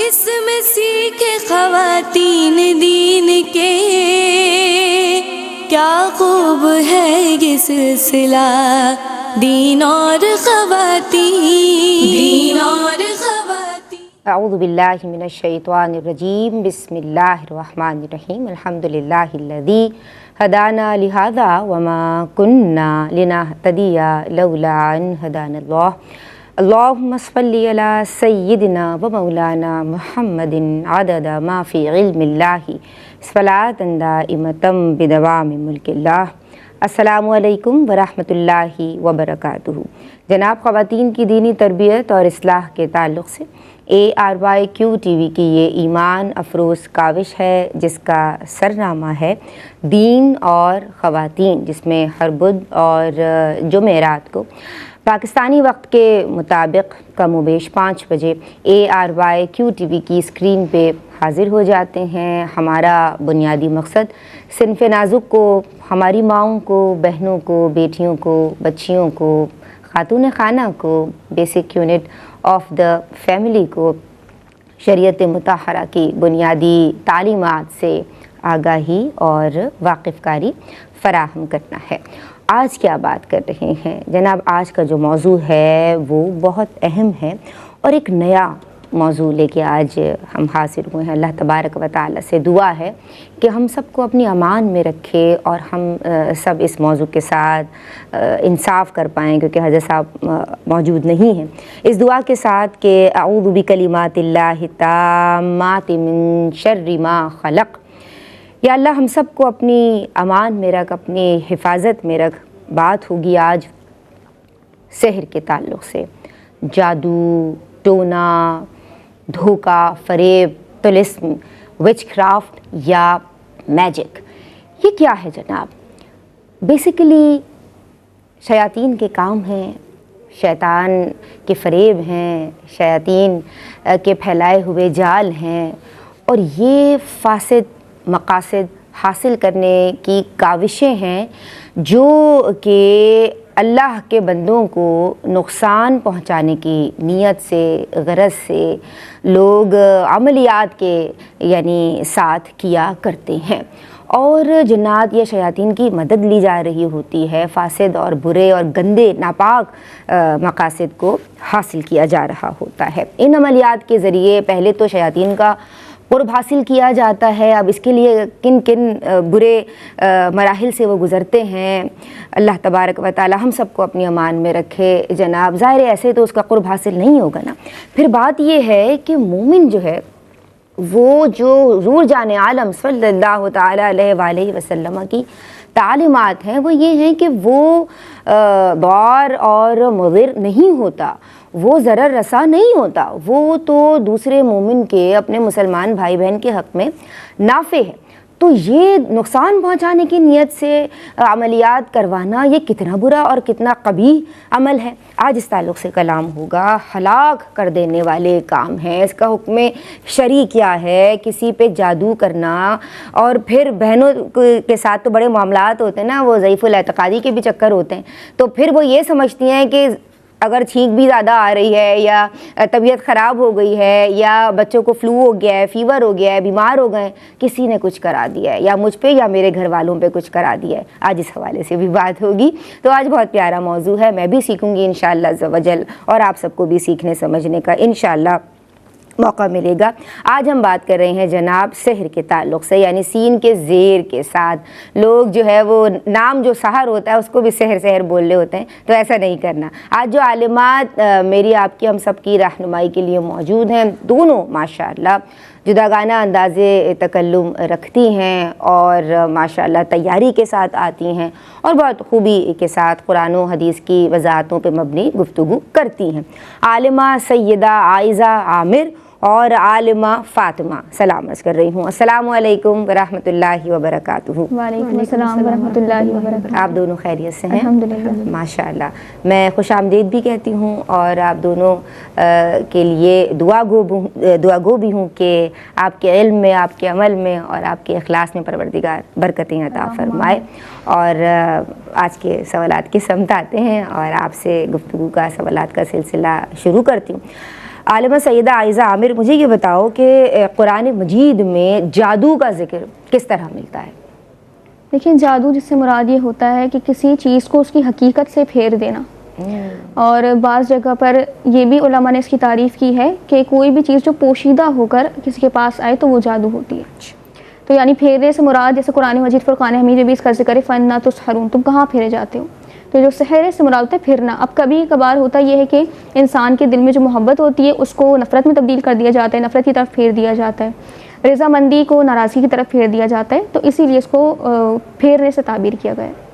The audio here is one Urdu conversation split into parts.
اس میں سیکھے خواتین دین کے، کیا خوب ہے یہ سلسلہ دین اور خواتین۔ اعوذ باللہ من الشیطان الرجیم، بسم اللہ الرحمن الرحیم، الحمد للہ الذی ہدانا لہذا وما کننا لنہتدی لولا ان ہدانا اللہ، اللہم صلی علی سیدنا و مولانا محمد عدد ما فی علم اللہ صلاۃ دائمۃ بدوام ملک اللہ۔ السلام علیکم ورحمۃ اللہ وبرکاتہ۔ جناب، خواتین کی دینی تربیت اور اصلاح کے تعلق سے ARYQ TV کی یہ ایمان افروز کاوش ہے، جس کا سرنامہ ہے دین اور خواتین، جس میں ہر بدھ اور جمعرات کو پاکستانی وقت کے مطابق کم و بیش 5 بجے ARYQ TV کی اسکرین پہ حاضر ہو جاتے ہیں۔ ہمارا بنیادی مقصد صنف نازک کو، ہماری ماؤں کو، بہنوں کو، بیٹیوں کو، بچیوں کو، خاتون خانہ کو، basic unit of the family کو شریعت مطہرہ کی بنیادی تعلیمات سے آگاہی اور واقف کاری فراہم کرنا ہے۔ آج کیا بات کر رہے ہیں جناب؟ آج کا جو موضوع ہے وہ بہت اہم ہے اور ایک نیا موضوع لے کے آج ہم حاضر ہوئے ہیں۔ اللہ تبارک و تعالی سے دعا ہے کہ ہم سب کو اپنی امان میں رکھے اور ہم سب اس موضوع کے ساتھ انصاف کر پائیں، کیونکہ حضرت صاحب موجود نہیں ہیں۔ اس دعا کے ساتھ کہ اعوذ بکلمات اللہ التامات من شر ما خلق، یا اللہ ہم سب کو اپنی امان میں رکھ، اپنی حفاظت میں رکھ۔ بات ہوگی آج سحر کے تعلق سے، جادو، ٹونا، دھوکہ، فریب، طلسم، وچ کرافٹ یا میجک، یہ کیا ہے جناب؟ بیسیکلی شیاطین کے کام ہیں، شیطان کے فریب ہیں، شیاطین کے پھیلائے ہوئے جال ہیں، اور یہ فاسد مقاصد حاصل کرنے کی کاوشیں ہیں جو کہ اللہ کے بندوں کو نقصان پہنچانے کی نیت سے، غرض سے لوگ عملیات کے ساتھ کیا کرتے ہیں، اور جنات یا شیاطین کی مدد لی جا رہی ہوتی ہے۔ فاسد اور برے اور گندے ناپاک مقاصد کو حاصل کیا جا رہا ہوتا ہے۔ ان عملیات کے ذریعے پہلے تو شیاطین کا قرب حاصل کیا جاتا ہے۔ اب اس کے لیے کن کن برے مراحل سے وہ گزرتے ہیں، اللہ تبارک و تعالی ہم سب کو اپنی امان میں رکھے جناب۔ ظاہر ہے ایسے تو اس کا قرب حاصل نہیں ہوگا نا۔ پھر بات یہ ہے کہ مومن جو ہے وہ جو حضور جان عالم صلی اللہ تعالی علیہ وآلہ وسلم کی تعلیمات ہیں وہ یہ ہیں کہ وہ ضار اور مضر نہیں ہوتا، وہ ضرر رساں نہیں ہوتا، وہ تو دوسرے مومن کے، اپنے مسلمان بھائی بہن کے حق میں نافع ہے۔ تو یہ نقصان پہنچانے کی نیت سے عملیات کروانا یہ کتنا برا اور کتنا قبیح عمل ہے۔ آج اس تعلق سے کلام ہوگا۔ ہلاک کر دینے والے کام ہیں، اس کا حکم شرعی کیا ہے؟ کسی پہ جادو کرنا، اور پھر بہنوں کے ساتھ تو بڑے معاملات ہوتے ہیں نا، وہ ضعیف الاعتقادی کے بھی چکر ہوتے ہیں، تو پھر وہ یہ سمجھتی ہیں کہ اگر چھینک بھی زیادہ آ رہی ہے یا طبیعت خراب ہو گئی ہے یا بچوں کو فلو ہو گیا ہے، فیور ہو گیا ہے، بیمار ہو گئے، کسی نے کچھ کرا دیا ہے، یا مجھ پہ یا میرے گھر والوں پہ کچھ کرا دیا ہے۔ آج اس حوالے سے بھی بات ہوگی۔ تو آج بہت پیارا موضوع ہے، میں بھی سیکھوں گی انشاءاللہ عز و جل، اور آپ سب کو بھی سیکھنے سمجھنے کا انشاءاللہ موقع ملے گا۔ آج ہم بات کر رہے ہیں جناب سحر کے تعلق سے، سین کے زیر کے ساتھ۔ لوگ جو ہے وہ نام جو سحر ہوتا ہے اس کو بھی سحر سحر بول رہے ہوتے ہیں، تو ایسا نہیں کرنا۔ آج جو عالمات میری، آپ کی، ہم سب کی رہنمائی کے لیے موجود ہیں، دونوں ماشاءاللہ جداگانہ انداز تکلم رکھتی ہیں اور ماشاءاللہ تیاری کے ساتھ آتی ہیں اور بہت خوبی کے ساتھ قرآن و حدیث کی وضاحتوں پہ مبنی گفتگو کرتی ہیں۔ عالمہ سیدہ عائزہ عامر اور عالمہ فاطمہ سلام عرض کر رہی ہوں۔ السلام علیکم ورحمۃ اللہ وبرکاتہ۔ وعلیکم السلام ورحمۃ اللہ وبرکاتہ۔ آپ دونوں خیریت سے ہیں؟ الحمدللہ ماشاءاللہ۔ میں خوش آمدید بھی کہتی ہوں اور آپ دونوں کے لیے دعا گو بھی ہوں کہ آپ کے علم میں، آپ کے عمل میں اور آپ کے اخلاص میں پروردگار برکتیں عطا فرمائے۔ اور آج کے سوالات کی سمت آتے ہیں اور آپ سے گفتگو کا، سوالات کا سلسلہ شروع کرتی ہوں۔ عالمہ سیدہ عائزہ عامر، مجھے یہ بتاؤ کہ قرآن مجید میں جادو کا ذکر کس طرح ملتا ہے؟ دیکھیں، جادو جس سے مراد یہ ہوتا ہے کہ کسی چیز کو اس کی حقیقت سے پھیر دینا، اور بعض جگہ پر یہ بھی علماء نے اس کی تعریف کی ہے کہ کوئی بھی چیز جو پوشیدہ ہو کر کسی کے پاس آئے تو وہ جادو ہوتی ہے۔ تو یعنی پھیرنے سے مراد جیسے قرآن مجید فرقان حمید میں بھی اس کا ذکر ہے، فَأَنَّىٰ تُسْحَرُونَ، تم کہاں پھیرے جاتے ہو؟ تو جو سحر سے مراد ہوتا ہے پھرنا۔ اب کبھی کبھار ہوتا یہ ہے کہ انسان کے دل میں جو محبت ہوتی ہے اس کو نفرت میں تبدیل کر دیا جاتا ہے، نفرت کی طرف پھیر دیا جاتا ہے، رضامندی کو ناراضگی کی طرف پھیر دیا جاتا ہے، تو اسی لیے اس کو پھیرنے سے تعبیر کیا گیا ہے۔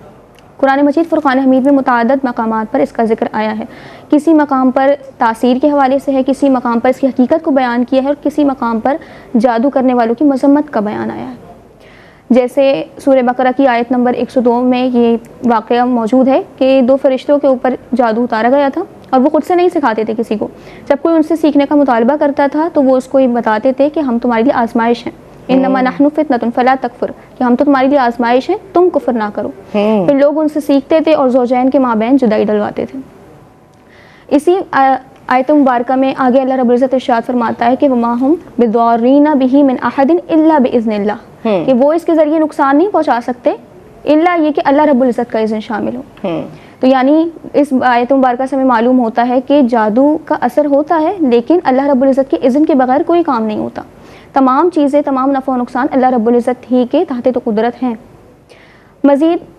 قرآن مجید فرقان حمید میں متعدد مقامات پر اس کا ذکر آیا ہے، کسی مقام پر تاثیر کے حوالے سے ہے، کسی مقام پر اس کی حقیقت کو بیان کیا ہے، اور کسی مقام پر جادو کرنے والوں کی مذمت کا بیان آیا ہے۔ جیسے سورہ بقرہ کی آیت نمبر 102 میں یہ واقعہ موجود ہے کہ 2 فرشتوں کے اوپر جادو اتارا گیا تھا، اور وہ خود سے نہیں سکھاتے تھے کسی کو، جب کوئی ان سے سیکھنے کا مطالبہ کرتا تھا تو وہ اس کو یہ بتاتے تھے کہ ہم تمہارے لیے آزمائش ہیں، انما نحن فتنۃ فلا تکفر، کہ ہم تو تمہارے لیے آزمائش ہیں، تم کفر نہ کرو۔ پھر لوگ ان سے سیکھتے تھے اور زوجین کے مابین جدائی ڈلواتے تھے۔ اسی آیت مبارکہ میں آگے اللہ رب العزت ارشاد فرماتا ہے کہ وما ہم بضارین بہ من احد الا باذن اللہ، کہ وہ اس کے ذریعے نقصان نہیں پہنچا سکتے الا یہ کہ اللہ رب العزت کا اذن شامل ہو۔ تو یعنی اس آیت مبارکہ سے ہمیں معلوم ہوتا ہے کہ جادو کا اثر ہوتا ہے، لیکن اللہ رب العزت کے اذن کے بغیر کوئی کام نہیں ہوتا۔ تمام چیزیں، تمام نفع و نقصان اللہ رب العزت ہی کے تحت تو قدرت ہیں۔ مزید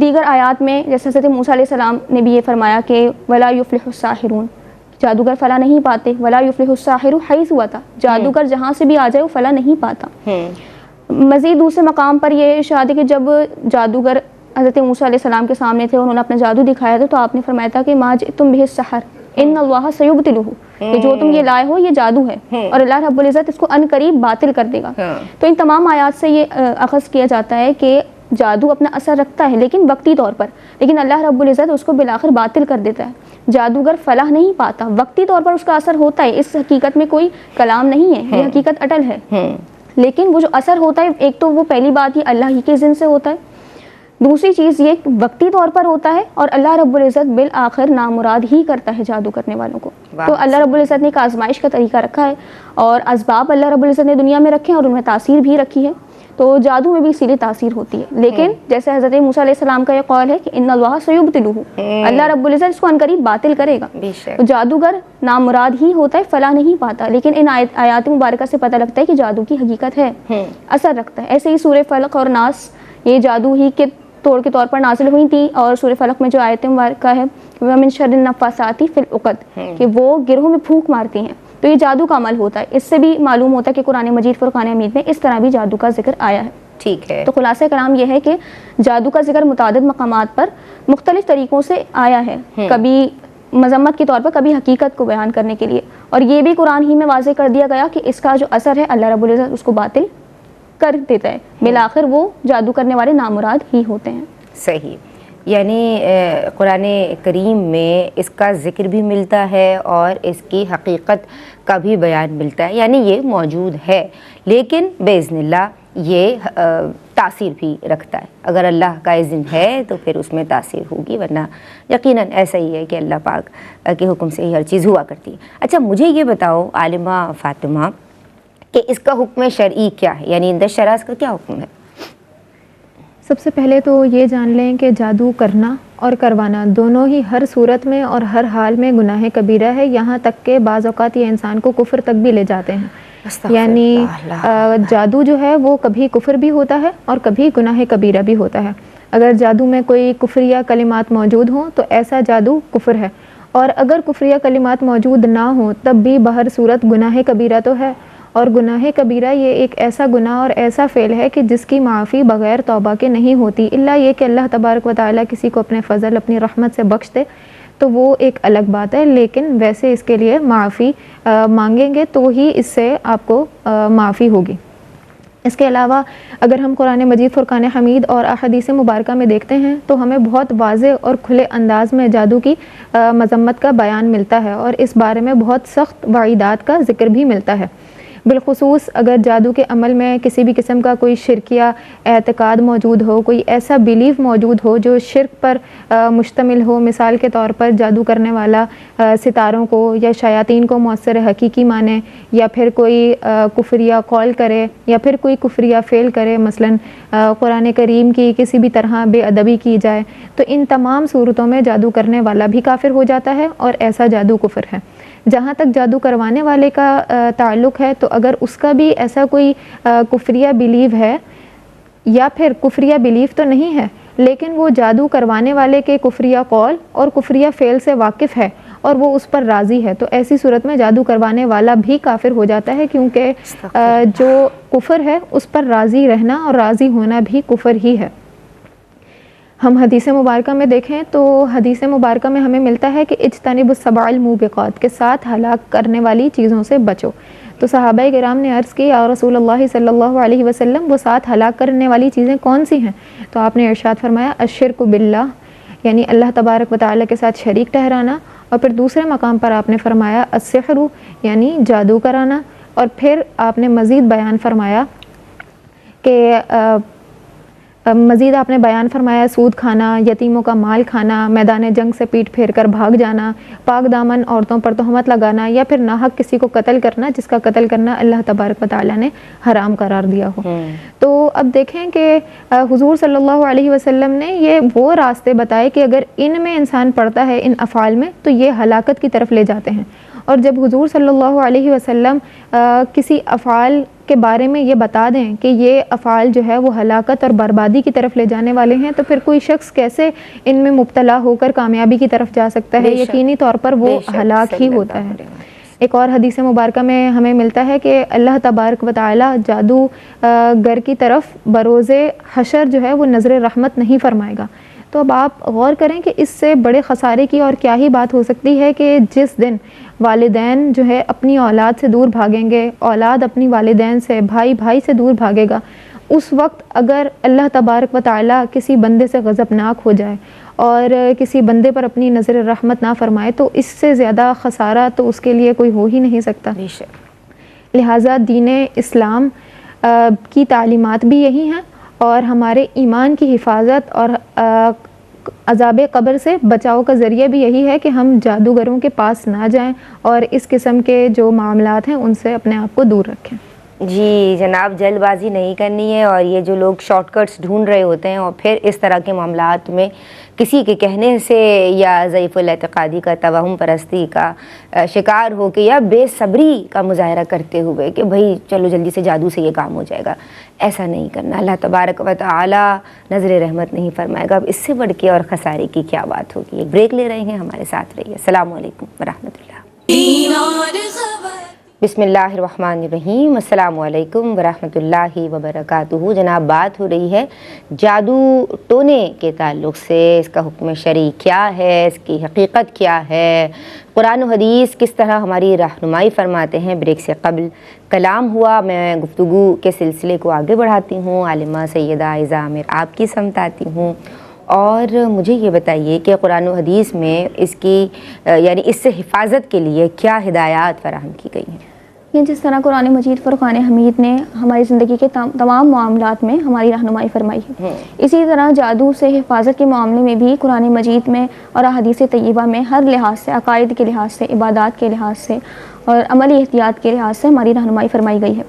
دیگر آیات میں جیسے حضرت موسیٰ علیہ السلام نے بھی یہ فرمایا کہ ولا یفلح الساحرون، جادوگر فلاح نہیں پاتے، ولا یفلح الساحر حیث اتى، جادوگر جہاں سے بھی آ جائے وہ فلاح نہیں پاتا۔ مزید دوسرے مقام پر یہ ارشاد ہے کہ جب جادوگر حضرت موسیٰ علیہ السلام کے سامنے تھے، انہوں نے اپنا جادو دکھایا تھا، تو آپ نے فرمایا تھا کہ ما جئتم بہ السحر ان اللہ سیبطلہ، کہ جو تم یہ لائے ہو یہ جادو ہے اور اللہ رب العزت اس کو ان قریب باطل کر دے گا۔ تو ان تمام آیات سے یہ اخذ کیا جاتا ہے کہ جادو اپنا اثر رکھتا ہے لیکن وقتی طور پر، لیکن اللہ رب العزت اس کو بالآخر باطل کر دیتا ہے۔ جادوگر فلاح نہیں پاتا، وقتی طور پر اس کا اثر ہوتا ہے، اس حقیقت میں کوئی کلام نہیں ہے، یہ حقیقت اٹل ہے، لیکن وہ جو اثر ہوتا ہے ایک تو وہ پہلی بات یہ اللہ ہی کے اذن سے ہوتا ہے، دوسری چیز یہ وقتی طور پر ہوتا ہے، اور اللہ رب العزت بالآخر نامراد ہی کرتا ہے جادو کرنے والوں کو۔ تو اللہ رب العزت نے ایک آزمائش کا طریقہ رکھا ہے، اور اسباب اللہ رب العزت نے دنیا میں رکھے ہیں اور ان میں تاثیر بھی رکھی ہے، تو جادو میں بھی اسی لیے تاثیر ہوتی ہے۔ لیکن جیسے حضرت موسیٰ علیہ السلام کا یہ قول ہے کہ ان اللہ سیبطلہ، اللہ رب العزت اس کو عنقریب باطل کرے گا۔ تو جادوگر نامراد ہی ہوتا ہے، فلاح نہیں پاتا، لیکن ان آیات مبارکہ سے پتہ لگتا ہے کہ جادو کی حقیقت ہے، اثر رکھتا ہے۔ ایسے ہی سورہ فلق اور ناس یہ جادو ہی کے توڑ کے طور پر نازل ہوئی تھی، اور سورہ فلق میں جو آیت مبارکہ ہے وَمِن شَرِّ النَّفَّاثَاتِ فِي الْعُقَدِ، کہ وہ گروہوں میں پھونک مارتی ہیں، تو یہ جادو کا عمل ہوتا ہے۔ اس سے بھی معلوم ہوتا ہے کہ قرآن مجید فرقان حمید میں اس طرح بھی جادو کا ذکر آیا ہے۔ ٹھیک ہے، تو خلاصہ کلام یہ ہے کہ جادو کا ذکر متعدد مقامات پر مختلف طریقوں سے آیا ہے، کبھی مذمت کے طور پر، کبھی حقیقت کو بیان کرنے کے لیے، اور یہ بھی قرآن ہی میں واضح کر دیا گیا کہ اس کا جو اثر ہے اللہ رب العزت اس کو باطل کر دیتا ہے، بالآخر وہ جادو کرنے والے نامراد ہی ہوتے ہیں۔ صحیح، یعنی قرآن کریم میں اس کا ذکر بھی ملتا ہے اور اس کی حقیقت کا بھی بیان ملتا ہے، یعنی یہ موجود ہے، لیکن باذن اللہ یہ تاثیر بھی رکھتا ہے۔ اگر اللہ کا اذن ہے تو پھر اس میں تاثیر ہوگی، ورنہ یقیناً ایسا ہی ہے کہ اللہ پاک کے حکم سے ہی ہر چیز ہوا کرتی ہے۔ اچھا، مجھے یہ بتاؤ عالمہ فاطمہ کہ اس کا حکم شرعی کیا ہے، یعنی عند الشرع اس کا کیا حکم ہے؟ سب سے پہلے تو یہ جان لیں کہ جادو کرنا اور کروانا دونوں ہی ہر صورت میں اور ہر حال میں گناہ کبیرہ ہے، یہاں تک کہ بعض اوقات یہ انسان کو کفر تک بھی لے جاتے ہیں۔ یعنی جادو جو ہے وہ کبھی کفر بھی ہوتا ہے اور کبھی گناہ کبیرہ بھی ہوتا ہے۔ اگر جادو میں کوئی کفریہ کلمات موجود ہوں تو ایسا جادو کفر ہے، اور اگر کفریہ کلمات موجود نہ ہوں تب بھی بہر صورت گناہ کبیرہ تو ہے، اور گناہ کبیرہ یہ ایک ایسا گناہ اور ایسا فعل ہے کہ جس کی معافی بغیر توبہ کے نہیں ہوتی، الا یہ کہ اللہ تبارک و تعالیٰ کسی کو اپنے فضل، اپنی رحمت سے بخش دے تو وہ ایک الگ بات ہے، لیکن ویسے اس کے لیے معافی مانگیں گے تو ہی اس سے آپ کو معافی ہوگی۔ اس کے علاوہ اگر ہم قرآن مجید فرقان حمید اور احادیث مبارکہ میں دیکھتے ہیں تو ہمیں بہت واضح اور کھلے انداز میں جادو کی مذمت کا بیان ملتا ہے، اور اس بارے میں بہت سخت وعیدات کا ذکر بھی ملتا ہے۔ بالخصوص اگر جادو کے عمل میں کسی بھی قسم کا کوئی شرکیہ اعتقاد موجود ہو، کوئی ایسا بیلیف موجود ہو جو شرک پر مشتمل ہو، مثال کے طور پر جادو کرنے والا ستاروں کو یا شیاطین کو مؤثر حقیقی مانے، یا پھر کوئی کفریہ قول کرے، یا پھر کوئی کفریہ فعل کرے، مثلاً قرآن کریم کی کسی بھی طرح بے ادبی کی جائے، تو ان تمام صورتوں میں جادو کرنے والا بھی کافر ہو جاتا ہے اور ایسا جادو کفر ہے۔ جہاں تک جادو کروانے والے کا تعلق ہے، تو اگر اس کا بھی ایسا کوئی کفریہ بیلیو ہے، یا پھر کفریہ بیلیف تو نہیں ہے لیکن وہ جادو کروانے والے کے کفریہ قول اور کفریہ فعل سے واقف ہے اور وہ اس پر راضی ہے، تو ایسی صورت میں جادو کروانے والا بھی کافر ہو جاتا ہے، کیونکہ جو کفر ہے اس پر راضی رہنا اور راضی ہونا بھی کفر ہی ہے۔ ہم حدیث مبارکہ میں دیکھیں تو حدیث مبارکہ میں ہمیں ملتا ہے کہ اجتنبوا السبع الموبقات، کے 7 ہلاک کرنے والی چیزوں سے بچو۔ تو صحابہ کرام نے عرض کی یا رسول اللہ صلی اللہ علیہ وسلم وہ 7 ہلاک کرنے والی چیزیں کون سی ہیں؟ تو آپ نے ارشاد فرمایا الشرک باللہ، یعنی اللہ تبارک و تعالیٰ کے ساتھ شریک ٹھہرانا، اور پھر دوسرے مقام پر آپ نے فرمایا السحر، یعنی جادو کرانا، اور پھر آپ نے مزید بیان فرمایا سود کھانا، یتیموں کا مال کھانا، میدان جنگ سے پیٹ پھیر کر بھاگ جانا، پاک دامن عورتوں پر تہمت لگانا، یا پھر ناحق کسی کو قتل کرنا جس کا قتل کرنا اللہ تبارک و تعالیٰ نے حرام قرار دیا ہو۔ تو اب دیکھیں کہ حضور صلی اللہ علیہ وسلم نے یہ وہ راستے بتائے کہ اگر ان میں انسان پڑتا ہے، ان افعال میں، تو یہ ہلاکت کی طرف لے جاتے ہیں۔ اور جب حضور صلی اللہ علیہ وسلم کسی افعال کے بارے میں یہ بتا دیں کہ یہ افعال جو ہے وہ ہلاکت اور بربادی کی طرف لے جانے والے ہیں، تو پھر کوئی شخص کیسے ان میں مبتلا ہو کر کامیابی کی طرف جا سکتا ہے؟ یقینی طور پر وہ ہلاک ہی ہوتا ہے۔ ایک اور حدیث مبارکہ میں ہمیں ملتا ہے کہ اللہ تبارک و تعالیٰ جادو گر کی طرف بروز حشر جو ہے وہ نظر رحمت نہیں فرمائے گا۔ تو اب آپ غور کریں کہ اس سے بڑے خسارے کی اور کیا ہی بات ہو سکتی ہے کہ جس دن والدین جو ہے اپنی اولاد سے دور بھاگیں گے، اولاد اپنی والدین سے، بھائی بھائی سے دور بھاگے گا، اس وقت اگر اللہ تبارک و تعالیٰ کسی بندے سے غضبناک ہو جائے اور کسی بندے پر اپنی نظر رحمت نہ فرمائے، تو اس سے زیادہ خسارہ تو اس کے لیے کوئی ہو ہی نہیں سکتا۔ لہٰذا دین اسلام کی تعلیمات بھی یہی ہیں، اور ہمارے ایمان کی حفاظت اور عذاب قبر سے بچاؤ کا ذریعہ بھی یہی ہے کہ ہم جادوگروں کے پاس نہ جائیں اور اس قسم کے جو معاملات ہیں ان سے اپنے آپ کو دور رکھیں۔ جی جناب، جلد بازی نہیں کرنی ہے، اور یہ جو لوگ شارٹ کٹس ڈھونڈ رہے ہوتے ہیں اور پھر اس طرح کے معاملات میں کسی کے کہنے سے یا ضعیف الاعتقادی کا، توہم پرستی کا شکار ہو کے یا بے صبری کا مظاہرہ کرتے ہوئے کہ بھائی چلو جلدی سے جادو سے یہ کام ہو جائے گا، ایسا نہیں کرنا۔ اللہ تبارک و تعالی نظر رحمت نہیں فرمائے گا۔ اب اس سے بڑھ کے اور خسارے کی کیا بات ہوگی؟ ایک بریک لے رہے ہیں، ہمارے ساتھ رہیے۔ السلام علیکم ورحمۃ اللہ۔ بسم اللہ الرحمن الرحیم۔ السلام علیکم ورحمۃ اللہ وبرکاتہ۔ جناب، بات ہو رہی ہے جادو ٹونے کے تعلق سے، اس کا حکم شرعی کیا ہے، اس کی حقیقت کیا ہے، قرآن و حدیث کس طرح ہماری رہنمائی فرماتے ہیں۔ بریک سے قبل کلام ہوا، میں گفتگو کے سلسلے کو آگے بڑھاتی ہوں، عالمہ سیدہ عائزہ عامر آپ کی سمت آتی ہوں، اور مجھے یہ بتائیے کہ قرآن و حدیث میں اس کی یعنی اس سے حفاظت کے لیے کیا ہدایات فراہم کی گئی ہیں؟ یہ جس طرح قرآن مجید فرقان حمید نے ہماری زندگی کے تمام معاملات میں ہماری رہنمائی فرمائی ہے، اسی طرح جادو سے حفاظت کے معاملے میں بھی قرآن مجید میں اور احادیث طیبہ میں ہر لحاظ سے، عقائد کے لحاظ سے، عبادات کے لحاظ سے اور عملی احتیاط کے لحاظ سے ہماری رہنمائی فرمائی گئی ہے۔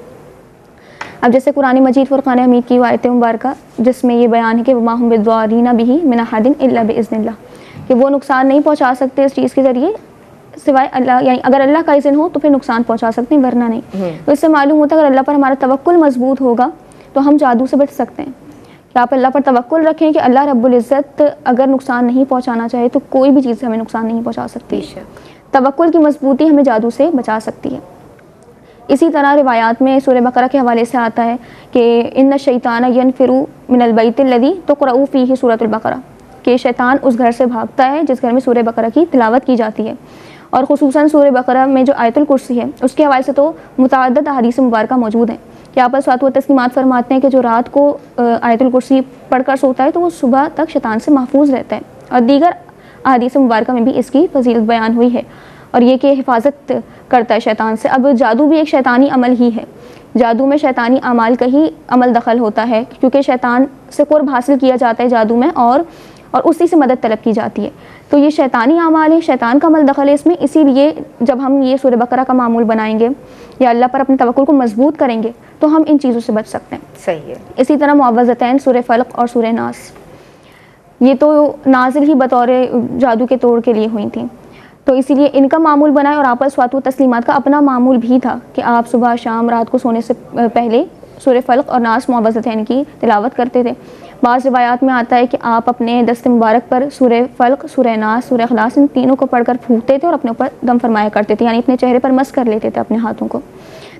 اب جیسے قرآن مجید فرقان حمید کی آیت مبارکہ جس میں یہ بیان ہے کہ وما هم بضارین بہ من احد الا باذن اللہ، کہ وہ نقصان نہیں پہنچا سکتے اس چیز کے ذریعے سوائے اللہ، یعنی اگر اللہ کا اذن ہو تو پھر نقصان پہنچا سکتے ہیں، ورنہ نہیں۔ تو اس سے معلوم ہوتا ہے اگر اللہ پر ہمارا توکل مضبوط ہوگا تو ہم جادو سے بچ سکتے ہیں۔ کہ آپ اللہ پر توکل رکھیں کہ اللہ رب العزت اگر نقصان نہیں پہنچانا چاہے تو کوئی بھی چیز ہمیں نقصان نہیں پہنچا سکتی۔ توکل کی مضبوطی ہمیں جادو سے بچا سکتی ہے۔ اسی طرح روایات میں سورہ بقرہ کے حوالے سے آتا ہے کہ ان الشیطان ینفر من البیت الذی تقرأ فیہ سورۃ البقرہ، کہ شیطان اس گھر سے بھاگتا ہے جس گھر میں سورہ بقرہ کی تلاوت کی جاتی ہے۔ اور خصوصاً سورہ بقرہ میں جو آیت الکرسی ہے اس کے حوالے سے تو متعدد احادیث مبارکہ موجود ہیں کہ آپ صلوات و تسلیمات فرماتے ہیں کہ جو رات کو آیت الکرسی پڑھ کر سوتا ہے تو وہ صبح تک شیطان سے محفوظ رہتا ہے، اور دیگر احادیث مبارکہ میں بھی اس کی فضیلت بیان ہوئی ہے۔ اور یہ کہ حفاظت کرتا ہے شیطان سے. اب جادو بھی ایک شیطانی عمل ہی ہے. جادو میں شیطانی اعمال کا ہی عمل دخل ہوتا ہے, کیونکہ شیطان سے قرب حاصل کیا جاتا ہے جادو میں, اور اسی سے مدد طلب کی جاتی ہے. تو یہ شیطانی اعمال ہے, شیطان کا عمل دخل ہے اس میں. اسی لیے جب ہم یہ سورہ بقرہ کا معمول بنائیں گے یا اللہ پر اپنے توکل کو مضبوط کریں گے تو ہم ان چیزوں سے بچ سکتے ہیں. صحیح ہے. اسی طرح معوذتین سورہ فلق اور سورہ ناس, یہ تو نازل ہی بطور جادو کے توڑ کے لیے ہوئی تھیں, تو اسی لیے ان کا معمول بنائے. اور آپس و تسلیمات کا اپنا معمول بھی تھا کہ آپ صبح شام رات کو سونے سے پہلے سورہ فلق اور ناس معوذتین کی تلاوت کرتے تھے. بعض روایات میں آتا ہے کہ آپ اپنے دست مبارک پر سورہ فلق, سورہ ناس, سورہ اخلاص ان تینوں کو پڑھ کر پھونکتے تھے اور اپنے اوپر دم فرمایا کرتے تھے, یعنی اپنے چہرے پر مس کر لیتے تھے اپنے ہاتھوں کو.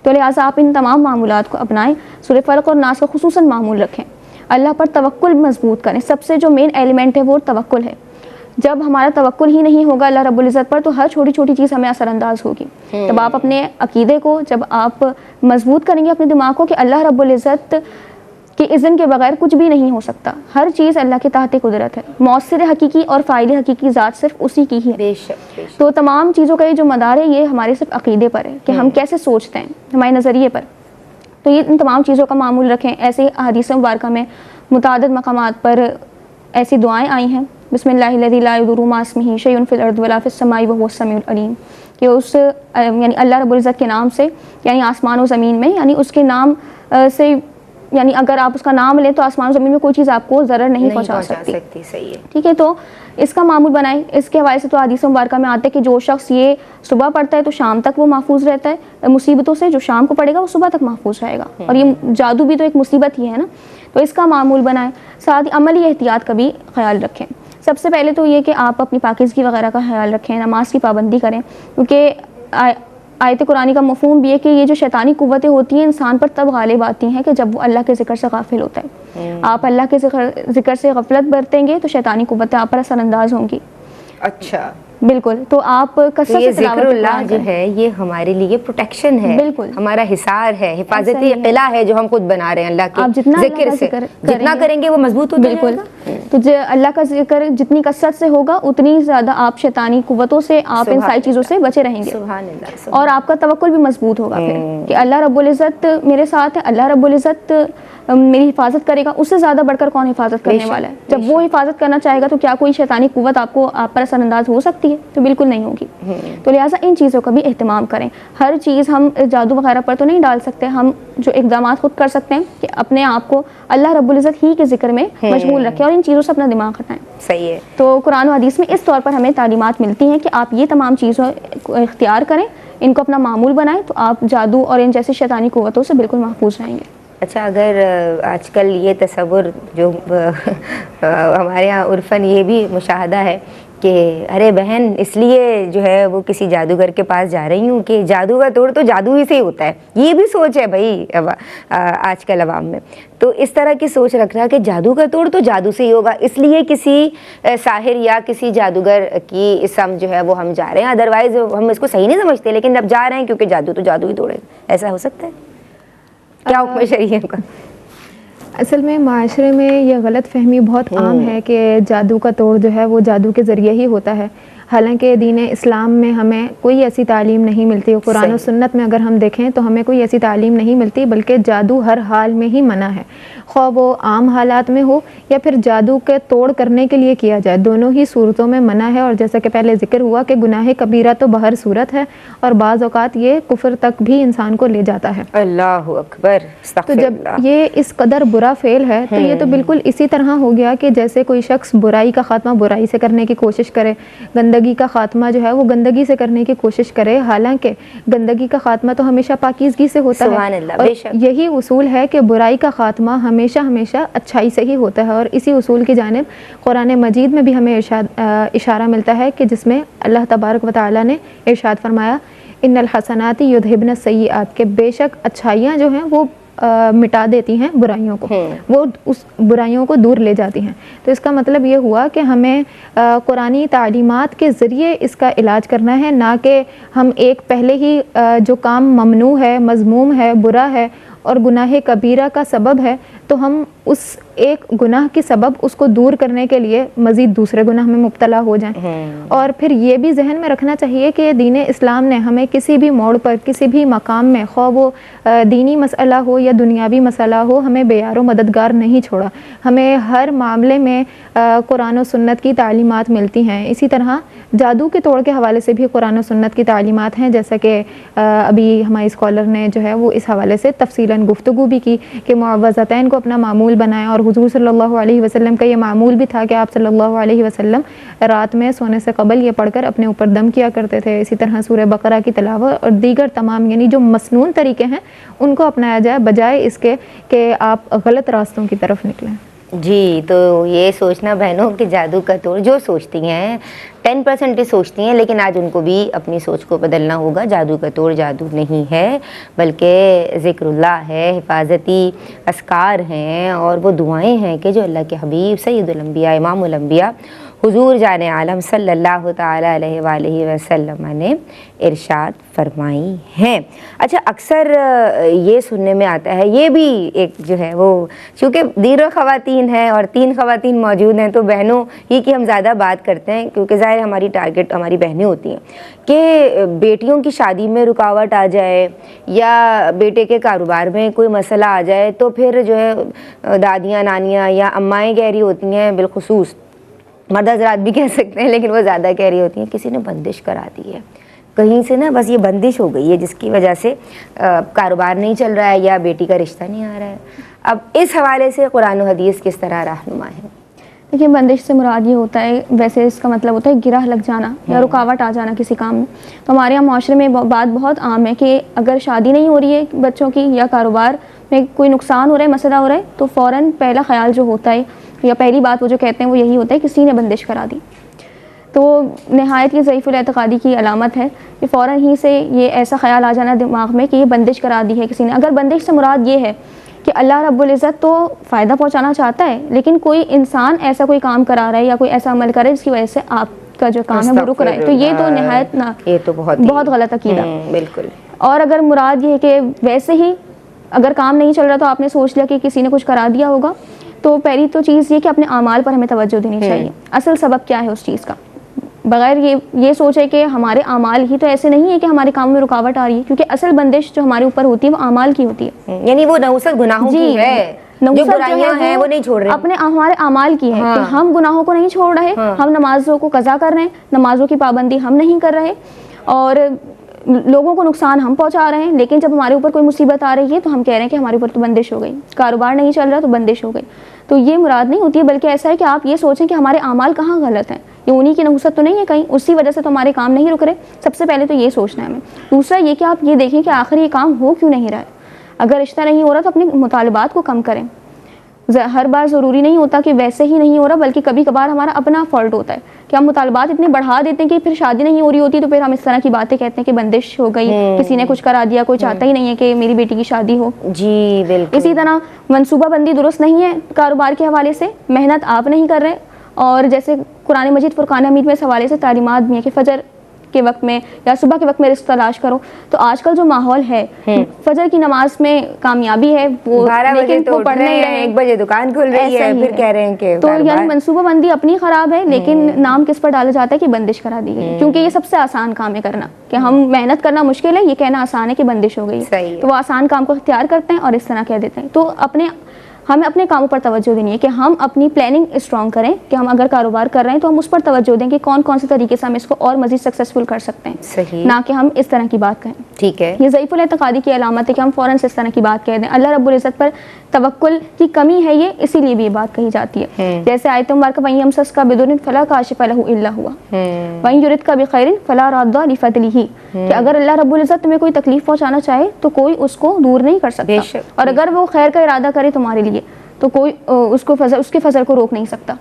تو لہٰذا آپ ان تمام معمولات کو اپنائیں. سورہ فلق اور ناس کا خصوصاً معمول رکھیں. اللہ پر توکل مضبوط کریں. سب سے جو مین ایلیمنٹ ہے وہ توکل ہے. جب ہمارا توکل ہی نہیں ہوگا اللہ رب العزت پر تو ہر چھوٹی چھوٹی چیز ہمیں اثر انداز ہوگی. تب آپ اپنے عقیدے کو جب آپ مضبوط کریں گے اپنے دماغ کو کہ اللہ رب العزت کے اذن کے بغیر کچھ بھی نہیں ہو سکتا, ہر چیز اللہ کے تحت قدرت ہے, مؤثر حقیقی اور فاعل حقیقی ذات صرف اسی کی ہی ہے. تو تمام چیزوں کا یہ جو مدار ہے یہ ہمارے صرف عقیدے پر ہے کہ ہم کیسے سوچتے ہیں, ہمارے نظریے پر. تو یہ ان تمام چیزوں کا معمول رکھیں. ایسے احادیث مبارکہ میں متعدد مقامات پر ایسی دعائیں آئی ہیں, بسم اللہ الذی لا یضر مع اسمہ شیء فی الارض ولا فی السماء وهو السمیع العلیم, کہ اس یعنی اللہ رب العزت کے نام سے, یعنی آسمان و زمین میں, یعنی اس کے نام سے, یعنی اگر آپ اس کا نام لیں تو آسمان و زمین میں کوئی چیز آپ کو ضرر نہیں پہنچا سکتی. صحیح ہے. ٹھیک ہے, تو اس کا معمول بنائیں. اس کے حوالے سے تو حدیث مبارکہ میں آتا ہے کہ جو شخص یہ صبح پڑھتا ہے تو شام تک وہ محفوظ رہتا ہے مصیبتوں سے, جو شام کو پڑھے گا وہ صبح تک محفوظ رہے گا. اور یہ جادو بھی تو ایک مصیبت ہی ہے نا, تو اس کا معمول بنائیں. ساتھ ہی عملی احتیاط کا بھی خیال رکھیں. سب سے پہلے تو یہ کہ آپ اپنی پاکیزگی وغیرہ کا خیال رکھیں, نماز کی پابندی کریں, کیونکہ آیت قرآنی کا مفہوم بھی ہے کہ یہ جو شیطانی قوتیں ہوتی ہیں انسان پر تب غالب آتی ہیں کہ جب وہ اللہ کے ذکر سے غافل ہوتا ہے. آپ اللہ کے ذکر سے غفلت برتیں گے تو شیطانی قوتیں آپ پر اثر انداز ہوں گی. اچھا, بالکل. تو آپ کثرت سے ذکر اللہ جو ہے یہ ہمارے لیے پروٹیکشن ہے, بالکل ہمارا حصار ہے, حفاظتی قلعہ ہے جو ہم خود بنا رہے ہیں اللہ کے ذکر سے. جتنا کریں گے وہ مضبوط ہوتا جائے گا. بالکل. تو اللہ کا ذکر جتنی کثرت سے ہوگا اتنی زیادہ آپ شیطانی قوتوں سے, آپ ان ساری چیزوں سے بچے رہیں گے. سبحان اللہ. اور آپ کا توکل بھی مضبوط ہوگا پھر کہ اللہ رب العزت میرے ساتھ ہے, اللہ رب العزت میری حفاظت کرے گا. اس سے زیادہ بڑھ کر کون حفاظت کرنے والا ہے. جب وہ حفاظت کرنا چاہے گا تو کیا کوئی شیطانی قوت آپ پر اثر انداز ہو سکتی ہے؟ تو بالکل نہیں ہوگی. تو لہٰذا ان چیزوں کا بھی اہتمام کریں. ہر چیز ہم جادو وغیرہ پر تو نہیں ڈال سکتے, ہم جو اقدامات خود کر سکتے ہیں کہ اپنے آپ کو اللہ رب العزت ہی کے ذکر میں مشغول رکھیں اور ان چیزوں سے اپنا دماغ ہٹائیں. صحیح ہے. تو قرآن و حدیث میں اس طور پر ہمیں تعلیمات ملتی ہیں کہ آپ یہ تمام چیزوں کو اختیار کریں, ان کو اپنا معمول بنائیں, تو آپ جادو اور ان جیسی شیطانی قوتوں سے بالکل محفوظ رہیں گے. اچھا, اگر آج کل یہ تصور جو ہمارے یہاں عرفاً یہ بھی مشاہدہ ہے کہ ارے بہن اس لیے جو ہے وہ کسی جادوگر کے پاس جا رہی ہوں کہ جادو کا توڑ تو جادو ہی سے ہی ہوتا ہے, یہ بھی سوچ ہے بھائی آج کل عوام میں. تو اس طرح کی سوچ رکھنا کہ جادو کا توڑ تو جادو سے ہی ہوگا, اس لیے کسی ساحر یا کسی جادوگر کی اسم جو ہے وہ ہم جا رہے ہیں, ادروائز ہم اس کو صحیح نہیں سمجھتے لیکن اب جا رہے ہیں کیونکہ جادو تو جادو ہی توڑے. ایسا ہو سکتا ہے؟ کیا حکم شریعہ کا؟ اصل میں معاشرے میں یہ غلط فہمی بہت عام ہے کہ جادو کا توڑ جو ہے وہ جادو کے ذریعے ہی ہوتا ہے, حالانکہ دین اسلام میں ہمیں کوئی ایسی تعلیم نہیں ملتی. قرآن و سنت میں اگر ہم دیکھیں تو ہمیں کوئی ایسی تعلیم نہیں ملتی, بلکہ جادو ہر حال میں ہی منع ہے, خواہ وہ عام حالات میں ہو یا پھر جادو کے توڑ کرنے کے لیے کیا جائے, دونوں ہی صورتوں میں منع ہے. اور جیسا کہ پہلے ذکر ہوا کہ گناہ کبیرہ تو بہر صورت ہے اور بعض اوقات یہ کفر تک بھی انسان کو لے جاتا ہے. اللہ اکبر. تو جب یہ اس قدر برا فعل ہے تو یہ تو بالکل اسی طرح ہو گیا کہ جیسے کوئی شخص برائی کا خاتمہ برائی سے کرنے کی کوشش کرے, گندگی کا خاتمہ جو ہے وہ گندگی سے کرنے کی کوشش کرے, حالانکہ گندگی کا خاتمہ تو ہمیشہ پاکیزگی سے ہوتا ہے. اور یہی اصول ہے کہ برائی کا خاتمہ ہمیشہ اچھائی سے ہی ہوتا ہے. اور اسی اصول کی جانب قرآن مجید میں بھی ہمیں اشارہ ملتا ہے کہ جس میں اللہ تبارک و تعالیٰ نے ارشاد فرمایا ان الحسنات یذہبن السیئات, کہ بے شک اچھائیاں جو ہیں وہ مٹا دیتی ہیں برائیوں کو, وہ اس برائیوں کو دور لے جاتی ہیں. تو اس کا مطلب یہ ہوا کہ ہمیں قرآنی تعلیمات کے ذریعے اس کا علاج کرنا ہے, نہ کہ ہم ایک پہلے ہی جو کام ممنوع ہے, مذموم ہے, برا ہے اور گناہ کبیرہ کا سبب ہے تو ہم اس ایک گناہ کی سبب اس کو دور کرنے کے لیے مزید دوسرے گناہ میں مبتلا ہو جائیں. اور پھر یہ بھی ذہن میں رکھنا چاہیے کہ دین اسلام نے ہمیں کسی بھی موڑ پر کسی بھی مقام میں خواہ وہ دینی مسئلہ ہو یا دنیاوی مسئلہ ہو ہمیں بے یار و مددگار نہیں چھوڑا. ہمیں ہر معاملے میں قرآن و سنت کی تعلیمات ملتی ہیں. اسی طرح جادو کے توڑ کے حوالے سے بھی قرآن و سنت کی تعلیمات ہیں، جیسا کہ ابھی ہماری اسکالر نے جو ہے وہ اس حوالے سے تفصیلاً گفتگو بھی کی کہ معوذتین کو اپنا معمول بنائیں. اور حضور صلی اللہ علیہ وسلم کا یہ معمول بھی تھا کہ آپ صلی اللہ علیہ وسلم رات میں سونے سے قبل یہ پڑھ کر اپنے اوپر دم کیا کرتے تھے. اسی طرح سورہ بقرہ کی تلاوت اور دیگر تمام یعنی جو مسنون طریقے ہیں ان کو اپنایا جائے بجائے اس کے کہ آپ غلط راستوں کی طرف نکلیں. جی، تو یہ سوچنا بہنوں کہ جادو کا توڑ جو سوچتی ہیں 10% ہی سوچتی ہیں، لیکن آج ان کو بھی اپنی سوچ کو بدلنا ہوگا. جادو کا توڑ جادو نہیں ہے بلکہ ذکر اللہ ہے، حفاظتی اذکار ہیں اور وہ دعائیں ہیں کہ جو اللہ کے حبیب سید الانبیاء امام الانبیاء حضور جان عالم صلی اللہ تعالیٰ علیہ وآلہ وسلم نے ارشاد فرمائی ہیں. اچھا، اکثر یہ سننے میں آتا ہے، یہ بھی ایک جو ہے وہ چونکہ دیگر خواتین ہیں اور 3 خواتین موجود ہیں تو بہنوں ہی کی ہم زیادہ بات کرتے ہیں کیونکہ ظاہر ہماری ٹارگٹ ہماری بہنیں ہوتی ہیں کہ بیٹیوں کی شادی میں رکاوٹ آ جائے یا بیٹے کے کاروبار میں کوئی مسئلہ آ جائے تو پھر جو ہے دادیاں نانیاں یا امائیں کہہ رہی ہوتی ہیں، بالخصوص مرد حضرات بھی کہہ سکتے ہیں لیکن وہ زیادہ کہہ رہی ہوتی ہیں کسی نے بندش کرا دی ہے کہیں سے نا، بس یہ بندش ہو گئی ہے جس کی وجہ سے کاروبار نہیں چل رہا ہے یا بیٹی کا رشتہ نہیں آ رہا ہے. اب اس حوالے سے قرآن و حدیث کس طرح رہنما ہے؟ دیکھیے، بندش سے مراد یہ ہوتا ہے، ویسے اس کا مطلب ہوتا ہے گرہ لگ جانا یا رکاوٹ آ جانا کسی کام میں. تو ہمارے یہاں معاشرے میں بات بہت عام ہے کہ اگر شادی نہیں ہو رہی ہے بچوں کی یا کاروبار میں کوئی نقصان ہو رہا ہے، مسئلہ ہو رہا ہے، تو فوراً پہلا خیال جو ہوتا ہے یا پہلی بات وہ جو کہتے ہیں وہ یہی ہوتا ہے کسی نے بندش کرا دی. تو نہایت یہ ضعیف الاعتقادی کی علامت ہے کہ فوراً ہی سے یہ ایسا خیال آ جانا دماغ میں کہ یہ بندش کرا دی ہے کسی نے. اگر بندش سے مراد یہ ہے کہ اللہ رب العزت تو فائدہ پہنچانا چاہتا ہے لیکن کوئی انسان ایسا کوئی کام کرا رہا ہے یا کوئی ایسا عمل کرا ہے جس کی وجہ سے آپ کا جو کام ہے وہ رک رہا ہے، تو یہ تو نہایت یہ تو بہت غلط عقیدہ. بالکل. اور اگر مراد یہ ہے کہ ویسے ہی اگر کام نہیں چل رہا تو آپ نے سوچ لیا کہ کسی نے کچھ کرا دیا ہوگا، تو پہلی تو چیز یہ کہ اپنے اعمال پر ہمیں توجہ دینی چاہیے. اصل سبب کیا ہے اس چیز کا، بغیر یہ سوچے کہ ہمارے اعمال ہی تو ایسے نہیں ہے کہ ہمارے کام میں رکاوٹ آ رہی ہے، کیونکہ اصل بندش جو ہمارے اوپر ہوتی ہے وہ اعمال کی ہوتی ہے. یعنی وہ نحوست گناہوں کی ہے، جو برائیاں ہیں وہ نہیں چھوڑ رہے، اپنے ہمارے اعمال کی ہے کہ ہم گناہوں کو نہیں چھوڑ رہے، ہم نمازوں کو قضا کر رہے ہیں، نمازوں کی پابندی ہم نہیں کر رہے اور لوگوں کو نقصان ہم پہنچا رہے ہیں. لیکن جب ہمارے اوپر کوئی مصیبت آ رہی ہے تو ہم کہہ رہے ہیں کہ ہمارے اوپر تو بندش ہو گئی، کاروبار نہیں چل رہا تو بندش ہو گئی. تو یہ مراد نہیں ہوتی ہے، بلکہ ایسا ہے کہ آپ یہ سوچیں کہ ہمارے اعمال کہاں غلط ہیں، یہ انہی کی نحوست تو نہیں ہے کہیں، اسی وجہ سے تو ہمارے کام نہیں رک رہے. سب سے پہلے تو یہ سوچنا ہے ہمیں. دوسرا یہ کہ آپ یہ دیکھیں کہ آخر یہ کام ہو کیوں نہیں رہا ہے. اگر رشتہ نہیں ہو رہا تو اپنے مطالبات کو کم کریں. ہر بار ضروری نہیں ہوتا کہ ویسے ہی نہیں ہو رہا، بلکہ کبھی کبھار ہمارا اپنا فالٹ ہوتا ہے کہ ہم مطالبات اتنے بڑھا دیتے ہیں کہ پھر شادی نہیں ہو رہی ہوتی تو پھر ہم اس طرح کی باتیں کہتے ہیں کہ بندش ہو گئی، کسی نے کچھ کرا دیا، کوئی چاہتا ہی نہیں ہے کہ میری بیٹی کی شادی ہو. جی بالکل. اسی طرح منصوبہ بندی درست نہیں ہے کاروبار کے حوالے سے، محنت آپ نہیں کر رہے. اور جیسے قرآن مجید فرقان حمید میں اس حوالے سے تعلیمات بھی ہیں کہ فجر کے وقت میں یا صبح کے وقت میں رزق تلاش کرو. تو آج کل جو ماحول ہے فجر کی نماز میں کامیابی ہے، وہ 12 بجے لیکن تو وہ پڑھ نہیں رہے، 1 بجے دکان کھل رہی ہے، پھر کہہ رہے ہیں کہ تو یعنی منصوبہ بندی اپنی خراب ہے، لیکن نام کس پر ڈالا جاتا ہے کہ بندش کرا دی گئی. کیونکہ یہ سب سے آسان کام ہے کرنا، کہ ہم محنت کرنا مشکل ہے، یہ کہنا آسان ہے کہ بندش ہو گئی. تو وہ آسان کام کو اختیار کرتے ہیں اور اس طرح کہہ دیتے ہیں. تو ہمیں اپنے کاموں پر توجہ دینی ہے کہ ہم اپنی پلاننگ اسٹرانگ کریں، کہ ہم اگر کاروبار کر رہے ہیں تو ہم اس پر توجہ دیں کہ کون کون سے طریقے سے ہم اس کو اور مزید سکسیسفل کر سکتے ہیں. صحیح. نہ کہ ہم اس طرح کی بات کہیں. ٹھیک ہے. یہ ضعیف الاعتقادی کی علامت ہے کہ ہم فوراً سے اس طرح کی بات کہہ دیں. اللہ رب العزت پر توکل کی کمی ہے یہ، اسی لیے بھی یہ بات کہی جاتی ہے. جیسے آیت مبارکہ وَإِن يَمْسَسْكَ بِضُرٍّ فَلَا كَاشِفَ لَهُ إِلَّا هُوَ وَإِن يُرِدْكَ بِخَيْرٍ فَلَا رَادَّ لِفَضْلِهِ، کہ اگر اللہ رب العزت تمہیں کوئی تکلیف پہنچانا چاہے تو کوئی اس کو دور نہیں کر سکتا، اور اگر وہ خیر کا ارادہ کرے تمہارے لیے تو کوئی اس کے فضل کو روک نہیں سکتا.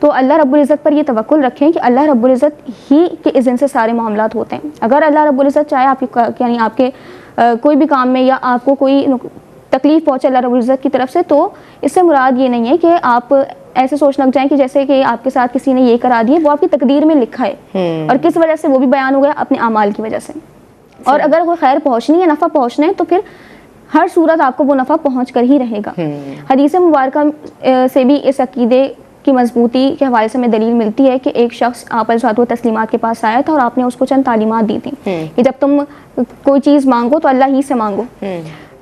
تو اللہ رب العزت پر یہ توکل رکھیں کہ اللہ رب العزت ہی کے اذن سے سارے معاملات ہوتے ہیں. اگر اللہ رب العزت چاہے یعنی آپ کے کوئی بھی کام میں یا آپ کو کوئی تکلیف پہنچے اللہ رب العزت کی طرف سے، تو اس سے مراد یہ نہیں ہے کہ آپ ایسے سوچ لگ جائیں کہ جیسے کہ آپ کے ساتھ کسی نے یہ کرا دیا، وہ آپ کی تقدیر میں لکھا ہے اور کس وجہ سے وہ بھی بیان ہو گیا، اپنے اعمال کی وجہ سے. اور اگر کوئی خیر پہنچنی ہے، نفع پہنچنا ہے، تو پھر ہر صورت آپ کو وہ نفع پہنچ کر ہی رہے گا. حدیث مبارکہ سے بھی اس عقیدے کی مضبوطی کے حوالے سے ہمیں دلیل ملتی ہے کہ ایک شخص آپ علیہ تسلیمات کے پاس آیا تھا اور آپ نے اس کو چند تعلیمات دی تھیں کہ جب تم کوئی چیز مانگو تو اللہ ہی سے مانگو,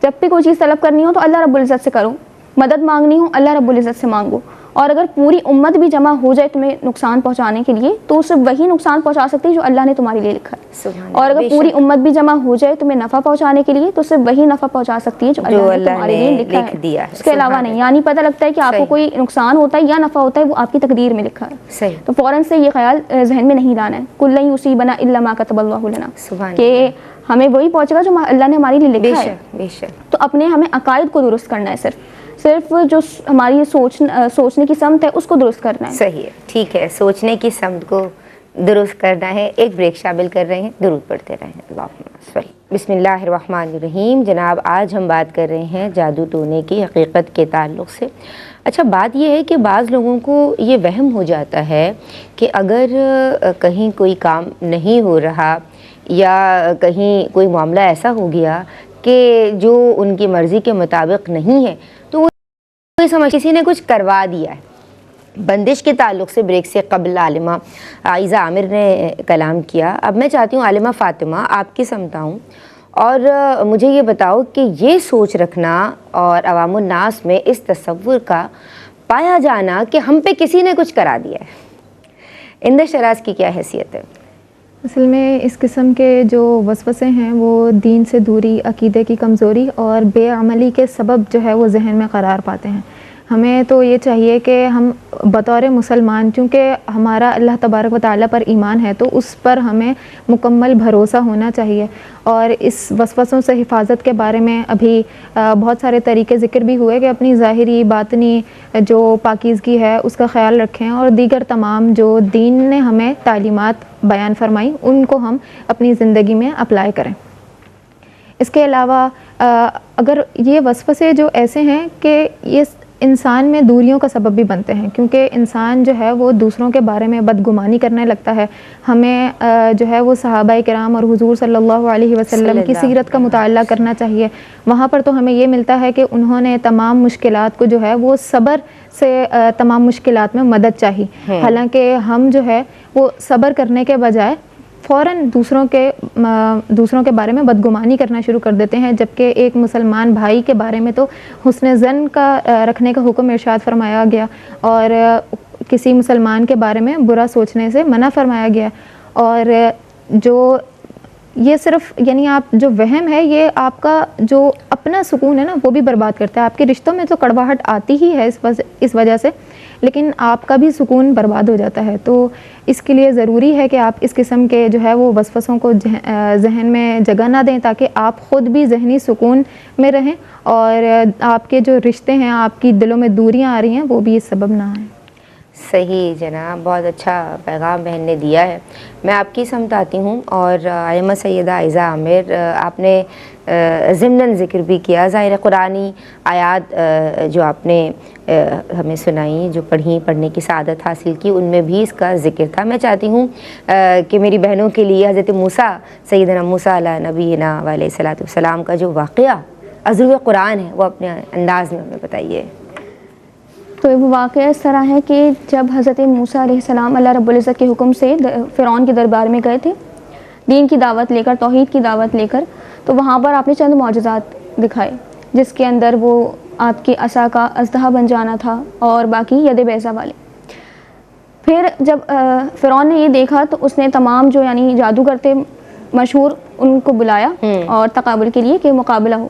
جب بھی کوئی چیز طلب کرنی ہو تو اللہ رب العزت سے کرو, مدد مانگنی ہو اللہ رب العزت سے مانگو, اور اگر پوری امت بھی جمع ہو جائے تمہیں نقصان پہنچانے کے لیے تو اسے وہی نقصان پہنچا سکتی ہے جو اللہ نے تمہارے لیے لکھا ہے, اور اگر پوری امت بھی جمع ہو جائے تمہیں نفع پہنچانے کے لیے تو اسے وہی نفع پہنچا سکتی ہے جو اللہ نے تمہارے لیے لکھا ہے, اس کے علاوہ نہیں. یعنی پتہ لگتا ہے کہ آپ کو کوئی نقصان ہوتا ہے یا نفع ہوتا ہے وہ آپ کی تقدیر میں لکھا ہے. تو فوراً سے یہ خیال ذہن میں نہیں لانا ہے کل یصیبنا الا ما کتب اللہ لنا, کہ ہمیں وہی پہنچے گا جو اللہ نے ہمارے لیے لکھا ہے. تو اپنے ہمیں عقائد کو درست کرنا ہے, صرف جو ہماری سوچنے کی سمت ہے اس کو درست کرنا ہے. صحیح ہے, ٹھیک ہے, سوچنے کی سمت کو درست کرنا ہے. ایک بریک شامل کر رہے ہیں, درود پڑھتے رہیں. اللہم صلی. بسم اللہ الرحمن الرحیم. جناب آج ہم بات کر رہے ہیں جادو ٹونے کی حقیقت کے تعلق سے. اچھا, بات یہ ہے کہ بعض لوگوں کو یہ وہم ہو جاتا ہے کہ اگر کہیں کوئی کام نہیں ہو رہا یا کہیں کوئی معاملہ ایسا ہو گیا کہ جو ان کی مرضی کے مطابق نہیں ہے تو وہ سمجھ کسی نے کچھ کروا دیا ہے. بندش کے تعلق سے بریک سے قبل عالمہ عائزہ عامر نے کلام کیا. اب میں چاہتی ہوں عالمہ فاطمہ آپ کی سمت آؤں اور مجھے یہ بتاؤ کہ یہ سوچ رکھنا اور عوام الناس میں اس تصور کا پایا جانا کہ ہم پہ کسی نے کچھ کرا دیا ہے, اندر شراز کی کیا حیثیت ہے؟ اصل میں اس قسم کے جو وسوسے ہیں وہ دین سے دوری, عقیدے کی کمزوری اور بے عملی کے سبب جو ہے وہ ذہن میں قرار پاتے ہیں. ہمیں تو یہ چاہیے کہ ہم بطور مسلمان, چونکہ ہمارا اللہ تبارک و تعالیٰ پر ایمان ہے تو اس پر ہمیں مکمل بھروسہ ہونا چاہیے, اور اس وسوسوں سے حفاظت کے بارے میں ابھی بہت سارے طریقے ذکر بھی ہوئے کہ اپنی ظاہری باطنی جو پاکیزگی ہے اس کا خیال رکھیں, اور دیگر تمام جو دین نے ہمیں تعلیمات بیان فرمائی ان کو ہم اپنی زندگی میں اپلائی کریں. اس کے علاوہ اگر یہ وسوسے جو ایسے ہیں کہ یہ انسان میں دوریوں کا سبب بھی بنتے ہیں, کیونکہ انسان جو ہے وہ دوسروں کے بارے میں بدگمانی کرنے لگتا ہے. ہمیں جو ہے وہ صحابہ کرام اور حضور صلی اللہ علیہ وسلم کی سیرت کا مطالعہ کرنا چاہیے. وہاں پر تو ہمیں یہ ملتا ہے کہ انہوں نے تمام مشکلات کو جو ہے وہ صبر سے تمام مشکلات میں مدد چاہی, حالانکہ ہم جو ہے وہ صبر کرنے کے بجائے فوراً دوسروں کے بارے میں بدگمانی کرنا شروع کر دیتے ہیں, جبکہ ایک مسلمان بھائی کے بارے میں تو حسن ظن کا رکھنے کا حکم ارشاد فرمایا گیا اور کسی مسلمان کے بارے میں برا سوچنے سے منع فرمایا گیا. اور جو یہ صرف یعنی آپ جو وہم ہے یہ آپ کا جو اپنا سکون ہے نا وہ بھی برباد کرتا ہے. آپ کے رشتوں میں تو کڑواہٹ آتی ہی ہے اس وجہ سے, لیکن آپ کا بھی سکون برباد ہو جاتا ہے. تو اس کے لیے ضروری ہے کہ آپ اس قسم کے جو ہے وہ وسوسوں کو ذہن میں جگہ نہ دیں, تاکہ آپ خود بھی ذہنی سکون میں رہیں اور آپ کے جو رشتے ہیں, آپ کی دلوں میں دوریاں آ رہی ہیں, وہ بھی اس سبب نہ آئیں. صحیح جناب, بہت اچھا پیغام بہن نے دیا ہے. میں آپ کی سمت آتی ہوں اور عالمہ سیدہ عائزہ عامر آپ نے ضمناً ذکر بھی کیا, ظاہر قرآنی آیات جو آپ نے ہمیں سنائی, جو پڑھنے کی سعادت حاصل کی, ان میں بھی اس کا ذکر تھا. میں چاہتی ہوں کہ میری بہنوں کے لیے حضرت موسیٰ سیدنا موسیٰ علیہ نبینا علیہ الصلوۃ والسلام کا جو واقعہ عذر قرآن ہے وہ اپنے انداز میں ہمیں بتائیے. تو وہ واقعہ اس طرح ہے کہ جب حضرت موسیٰ علیہ السلام اللہ رب العزت کے حکم سے فرعون کے دربار میں گئے تھے دین کی دعوت لے کر, توحید کی دعوت لے کر, تو وہاں پر آپ نے چند معجزات دکھائے, جس کے اندر وہ آپ کی عصا کا اژدہا بن جانا تھا اور باقی ید بیضا والے. پھر جب فرعون نے یہ دیکھا تو اس نے تمام جو یعنی جادوگر تھے مشہور ان کو بلایا اور تقابل کے لیے کہ مقابلہ ہو,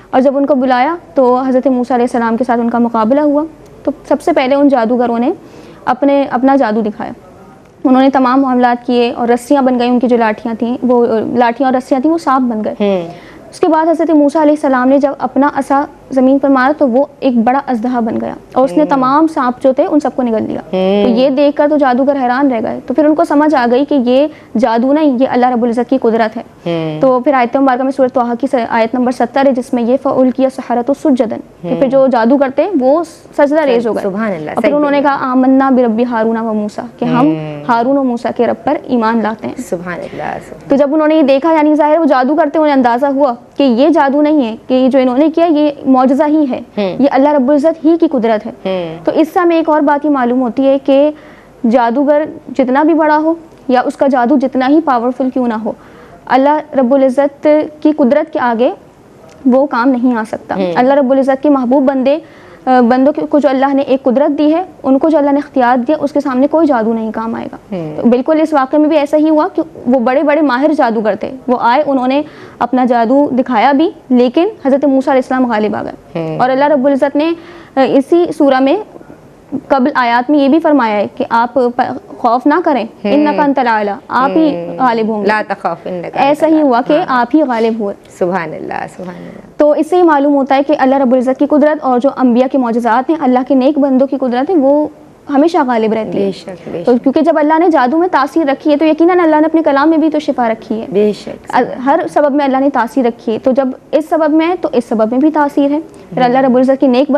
اور جب ان کو بلایا تو حضرت موسیٰ علیہ السلام کے ساتھ ان کا مقابلہ ہوا. تو سب سے پہلے ان جادوگروں نے اپنا جادو دکھایا. انہوں نے تمام معاملات کیے اور رسیاں بن گئی, ان کی جو لاٹھیاں تھیں وہ لاٹھیاں اور رسیاں تھیں وہ سانپ بن گئے. اس کے بعد حضرت موسیٰ علیہ السلام نے جب اپنا عصا زمین پر مارا تو وہ ایک بڑا اژدہا بن گیا اور اس نے تمام سانپ جو تھے ان سب کو نگل لیا. تو یہ دیکھ کر تو جادوگر حیران رہ گئے. تو پھر ان کو سمجھ آ گئی کہ یہ جادو نہیں, یہ اللہ رب العزت کی قدرت ہے. تو پھر آیت مبارکہ میں سورۃ طٰہٰ کی آیت نمبر 70 ہے جس میں یہ فَأُلْقِیَ السَّحَرَةُ سُجَّدًا کہ پھر جو جادو کرتے ہیں وہ سجدہ ریز ہو گئے. سبحان اللہ. اور پھر انہوں نے کہا آمنا برب ہارون و موسیٰ, کہ ہم ہارون و موسیٰ کے رب پر ایمان لاتے ہیں. سبحان اللہ. تو جب انہوں نے یہ دیکھا, یعنی ظاہر وہ جادو کرتے انہیں اندازہ ہوا کہ یہ جادو نہیں ہے, کہ جو انہوں نے کیا یہ معجزہ ہی ہے, یہ اللہ رب العزت ہی کی قدرت ہے. تو اس سے ہمیں ایک اور بات یہ معلوم ہوتی ہے کہ جادوگر جتنا بھی بڑا ہو یا اس کا جادو جتنا ہی پاورفل کیوں نہ ہو, اللہ رب العزت کی قدرت کے آگے وہ کام نہیں آ سکتا. اللہ رب العزت کے محبوب بندوں کو جو اللہ نے ایک قدرت دی ہے, ان کو جو اللہ نے اختیار دیا, اس کے سامنے کوئی جادو نہیں کام آئے گا. تو بالکل اس واقعے میں بھی ایسا ہی ہوا کہ وہ بڑے بڑے ماہر جادوگر تھے, وہ آئے, انہوں نے اپنا جادو دکھایا بھی, لیکن حضرت موسیٰ علیہ السلام غالب آ گئے. اور اللہ رب العزت نے اسی سورہ میں قبل آیات میں یہ بھی فرمایا ہے کہ آپ خوف نہ کریں, انک انت الاعلی, آپ ہی غالب ہوں گے, لا تخاف انک. ایسا ہی ہوا کہ آپ ہی غالب ہوئے. سبحان اللہ. سبحان اللہ. تو اس سے یہ معلوم ہوتا ہے کہ اللہ رب العزت کی قدرت اور جو انبیاء کے معجزات ہیں, اللہ کے نیک بندوں کی قدرت ہے, وہ ہمیشہ غالب رہتی ہے. بے شک, بے تو شک. کیونکہ جب اللہ نے جادو میں تاثیر رکھی ہے تو یقیناً اللہ نے اپنے کلام میں بھی تو شفا رکھی ہے. بے شک. ہر سبب میں اللہ نے تاثیر رکھی ہے, تو جب اس سبب میں ہے تو اس سبب میں بھی تاثیر ہے. پھر اللہ رب العزت کے نیک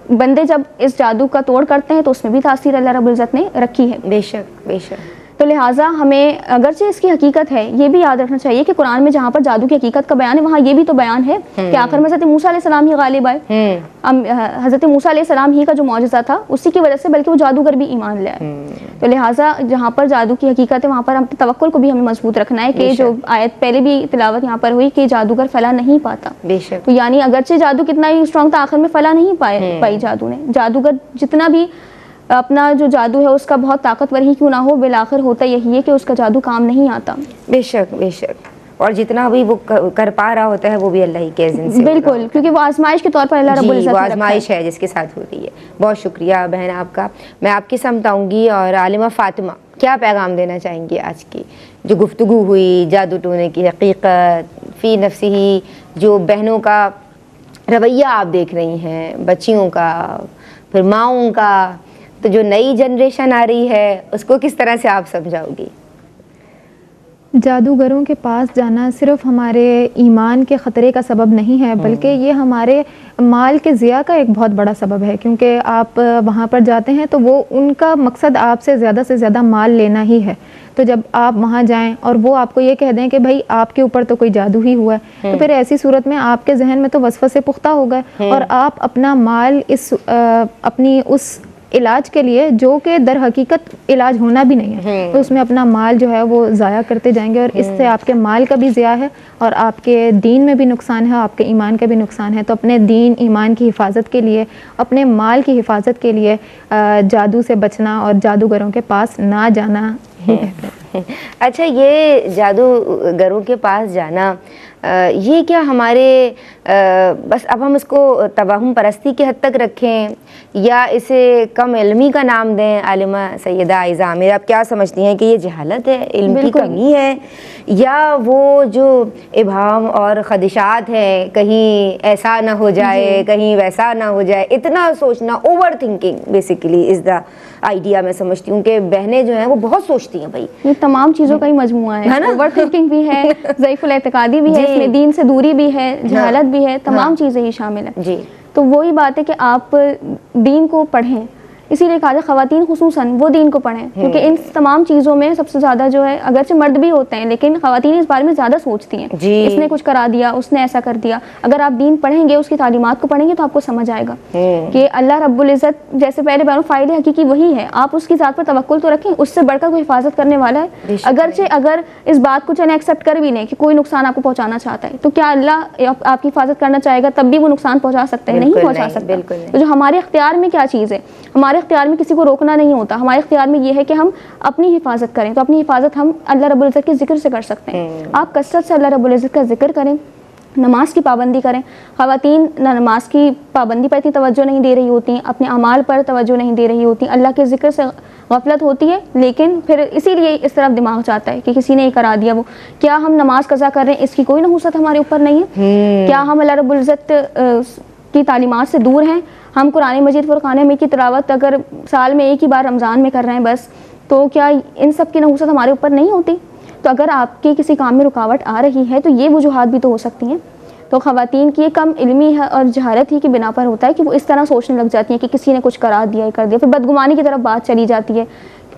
بندے جب اس جادو کا توڑ کرتے ہیں تو اس میں بھی تاثیر اللہ رب العزت نے رکھی ہے. بے شک, بے شک. تو لہٰذا ہمیں اگرچہ اس کی حقیقت ہے, یہ بھی یاد رکھنا چاہیے کہ قرآن میں جہاں پر جادو کی حقیقت کا بیان ہے وہاں یہ بھی تو بیان ہے کہ آخر میں حضرت موسیٰ علیہ السلام ہی غالب آئے. حضرت موسیٰ علیہ السلام ہی کا جو معجزہ تھا اسی کی وجہ سے بلکہ وہ جادوگر بھی ایمان لے آئے. تو لہٰذا جہاں پر جادو کی حقیقت ہے وہاں پر ہم توکل کو بھی ہمیں مضبوط رکھنا ہے, کہ جو آیت پہلے بھی تلاوت یہاں پر ہوئی کہ جادوگر فلاح نہیں پاتا. بے شک. تو یعنی اگرچہ جادو کتنا ہی اسٹرانگ تھا, آخر میں فلاح نہیں پائی جادو نے. جادوگر جتنا بھی اپنا جو جادو ہے اس کا بہت طاقتور ہی کیوں نہ ہو, بالآخر ہوتا یہی ہے کہ اس کا جادو کام نہیں آتا. بے شک, بے شک. اور جتنا بھی وہ کر پا رہا ہوتا ہے وہ بھی اللہ ہی کے اذن سے. بالکل, کیونکہ وہ آزمائش کے طور پر اللہ رب العزت وہ آزمائش ہے جس کے ساتھ ہوتی ہے. بہت شکریہ بہن آپ کا. میں آپ کی سمت آؤں گی, اور عالمہ فاطمہ کیا پیغام دینا چاہیں گی آج کی جو گفتگو ہوئی جادو ٹونے کی حقیقت فی نفسی ہی, جو بہنوں کا رویہ آپ دیکھ رہی ہیں, بچیوں کا, پھر ماؤں کا, تو جو نئی جنریشن آ رہی ہے اس کو کس طرح سے آپ سمجھاؤ گی؟ جادوگروں کے پاس جانا صرف ہمارے ایمان کے خطرے کا سبب نہیں ہے, بلکہ یہ ہمارے مال کے ضیاع کا ایک بہت بڑا سبب ہے. کیونکہ آپ وہاں پر جاتے ہیں تو وہ ان کا مقصد آپ سے زیادہ مال لینا ہی ہے. تو جب آپ وہاں جائیں اور وہ آپ کو یہ کہہ دیں کہ بھائی آپ کے اوپر تو کوئی جادو ہی ہوا ہے, تو پھر ایسی صورت میں آپ کے ذہن میں تو وسوسے پختہ ہو گئے, اور آپ اپنا مال اپنی اس علاج کے لیے جو کہ در حقیقت علاج ہونا بھی نہیں ہے, تو اس میں اپنا مال جو ہے وہ ضائع کرتے جائیں گے, اور اس سے آپ کے مال کا بھی ضیاع ہے اور آپ کے دین میں بھی نقصان ہے, آپ کے ایمان کا بھی نقصان ہے. تو اپنے دین ایمان کی حفاظت کے لیے, اپنے مال کی حفاظت کے لیے جادو سے بچنا اور جادوگروں کے پاس نہ جانا ہی بہتر. اچھا, یہ جادوگروں کے پاس جانا یہ کیا ہمارے بس اب ہم اس کو توہم پرستی کے حد تک رکھیں, یا اسے کم علمی کا نام دیں؟ عالمہ سیدہ عائزہ عامر, آپ کیا سمجھتی ہیں کہ یہ جہالت ہے, علم کی کمی ہے, یا وہ جو ابہام اور خدشات ہیں, کہیں ایسا نہ ہو جائے, کہیں ویسا نہ ہو جائے, اتنا سوچنا, over thinking basically is the idea. میں سمجھتی ہوں کہ بہنیں جو ہیں وہ بہت سوچتی ہیں. بھائی یہ تمام چیزوں کا ہی مجموعہ ہے, اوور تھنکنگ بھی ہے, ضعیف الاعتقادی بھی ہے, اس میں دین سے دوری بھی ہے, جہالت بھی ہے, تمام چیزیں ہی شامل ہیں. جی. تو وہی بات ہے کہ آپ دین کو پڑھیں, اسی لیے کہا جائے خواتین خصوصاً وہ دین کو پڑھیں, کیونکہ ان تمام چیزوں میں سب سے زیادہ جو ہے, اگرچہ مرد بھی ہوتے ہیں لیکن خواتین اس بارے میں زیادہ سوچتی ہیں. اس نے کچھ کرا دیا, اس نے ایسا کر دیا. اگر آپ دین پڑھیں گے, اس کی تعلیمات کو پڑھیں گے, تو آپ کو سمجھ آئے گا کہ اللہ رب العزت جیسے پہلے بیان فائدہ حقیقی وہی ہے. آپ اس کی ذات پر توکل تو رکھیں, اس سے بڑھ کر کوئی حفاظت کرنے والا ہے. اگرچہ اگر اس بات کو چلیں ایکسیپٹ کر بھی لیں کہ کوئی نقصان آپ کو پہنچانا چاہتا ہے, تو کیا اللہ آپ کی حفاظت کرنا چاہے گا تب بھی وہ نقصان پہنچا سکتے ہیں؟ نہیں پہنچا سکتا. تو جو ہمارے اختیار میں کیا چیز ہے, ہمارے اختیار میں کسی کو روکنا نہیں ہوتا, ہمارے اختیار میں یہ ہے کہ ہم اپنی حفاظت کریں. تو اپنی حفاظت ہم اللہ رب العزت کے ذکر سے کر سکتے ہیں. آپ کثرت سے اللہ رب العزت کا ذکر کریں, نماز کی پابندی کریں. خواتین نماز کی پابندی پر اتنی توجہ نہیں دے رہی ہوتی ہیں, اپنے اعمال پر توجہ نہیں دے رہی ہوتی, اللہ کے ذکر سے غفلت ہوتی ہے, لیکن پھر اسی لیے اس طرف دماغ جاتا ہے کہ کسی نے یہ کرا دیا. وہ کیا ہم نماز قضا کر رہے ہیں, اس کی کوئی نحوست ہمارے اوپر نہیں ہے؟ کیا ہم اللہ رب العزت کی تعلیمات سے دور ہیں؟ ہم قرآن مجید فرقان حمید کی تلاوت اگر سال میں ایک ہی بار رمضان میں کر رہے ہیں بس, تو کیا ان سب کی نحوست ہمارے اوپر نہیں ہوتی؟ تو اگر آپ کے کسی کام میں رکاوٹ آ رہی ہے تو یہ وجوہات بھی تو ہو سکتی ہیں. تو خواتین کی کم علمی ہے اور جہالت ہی کی بنا پر ہوتا ہے کہ وہ اس طرح سوچنے لگ جاتی ہیں کہ کسی نے کچھ کرا دیا کر دیا، پھر بدگمانی کی طرف بات چلی جاتی ہے،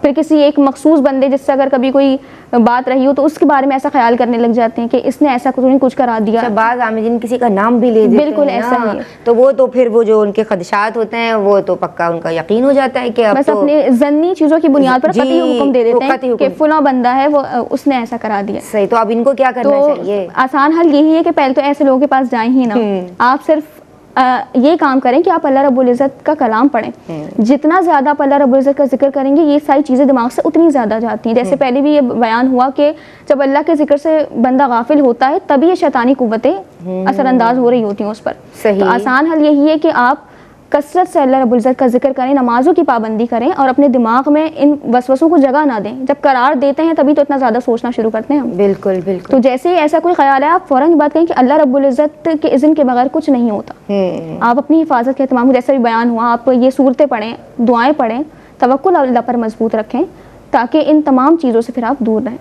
پھر کسی ایک مخصوص بندے جس سے اگر کبھی کوئی بات رہی ہو تو اس کے بارے میں ایسا خیال کرنے لگ جاتے ہیں کہ اس نے ایسا کچھ کرا دیا. بعض عاملین کسی کا نام بھی لے دیتے ہیں، بالکل ایسا ہی ہے. تو وہ تو پھر وہ جو ان کے خدشات ہوتے ہیں وہ تو پکا ان کا یقین ہو جاتا ہے کہ اب بس اپنے ضنی چیزوں کی بنیاد پر قطعی حکم دے دیتے ہیں کہ فلاں بندہ ہے وہ اس نے ایسا کرا دیا. صحیح. تو اب ان کو کیا کرنا چاہیے؟ آسان حل یہی ہے کہ پہلے تو ایسے لوگوں کے پاس جائیں ہی نا. آپ صرف یہ کام کریں کہ آپ اللہ رب العزت کا کلام پڑھیں. جتنا زیادہ آپ اللہ رب العزت کا ذکر کریں گے یہ ساری چیزیں دماغ سے اتنی زیادہ جاتی ہیں. جیسے پہلے بھی یہ بیان ہوا کہ جب اللہ کے ذکر سے بندہ غافل ہوتا ہے تبھی یہ شیطانی قوتیں اثر انداز ہو رہی ہوتی ہیں اس پر. تو آسان حل یہی ہے کہ آپ کثرت سے اللہ رب العزت کا ذکر کریں، نمازوں کی پابندی کریں اور اپنے دماغ میں ان وسوسوں کو جگہ نہ دیں. جب قرار دیتے ہیں تبھی تو اتنا زیادہ سوچنا شروع کرتے ہیں ہم. بالکل بالکل. تو جیسے ہی ایسا کوئی خیال ہے آپ فوراً بات کہیں کہ اللہ رب العزت کے اذن کے بغیر کچھ نہیں ہوتا. آپ اپنی حفاظت کے اہتمام، جیسا بھی بیان ہوا، آپ یہ صورتیں پڑھیں، دعائیں پڑھیں، توکل اللہ پر مضبوط رکھیں تاکہ ان تمام چیزوں سے پھر آپ دور رہیں.